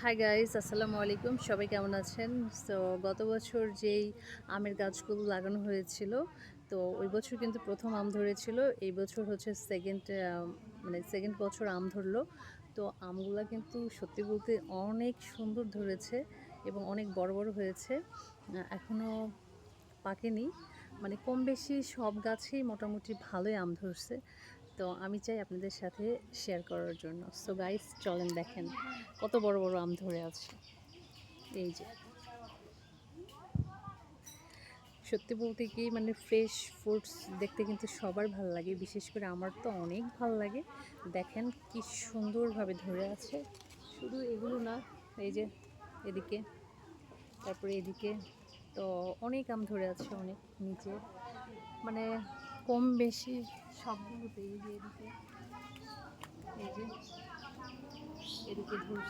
Hi guys, আসসালামু আলাইকুম। সবাই কেমন আছেন? সো গত বছর যেই আমের গাছগুলো লাগানো হয়েছিল, তো ওই বছর কিন্তু প্রথম আম ধরেছিল। এই বছর হচ্ছে সেকেন্ড বছর আম ধরলো। তো আমগুলা কিন্তু সত্যি বলতে অনেক সুন্দর ধরেছে এবং অনেক বড় বড় হয়েছে। এখনও পাকেনি, মানে কম বেশি সব গাছেই মোটামুটি ভালোই আম ধরছে। তো আমি চাই আপনাদের সাথে শেয়ার করার জন্য। সো গাইস, চলেন দেখেন কত বড় বড় আম ধরে আছে। এই যে, সত্যি বলতে কি, মানে ফ্রেশ ফ্রুটস দেখতে কিন্তু সবার ভালো লাগে, বিশেষ করে আমার তো অনেক ভালো লাগে। দেখেন কি সুন্দরভাবে ধরে আছে। শুধু এগুলো না, এই যে এদিকে, তারপরে এদিকে, তো অনেক আম ধরে আছে, অনেক নিচে, মানে কম বেশি সবগুলোতে। এই যে এদিকে, এই যে এদিকে ধরছে।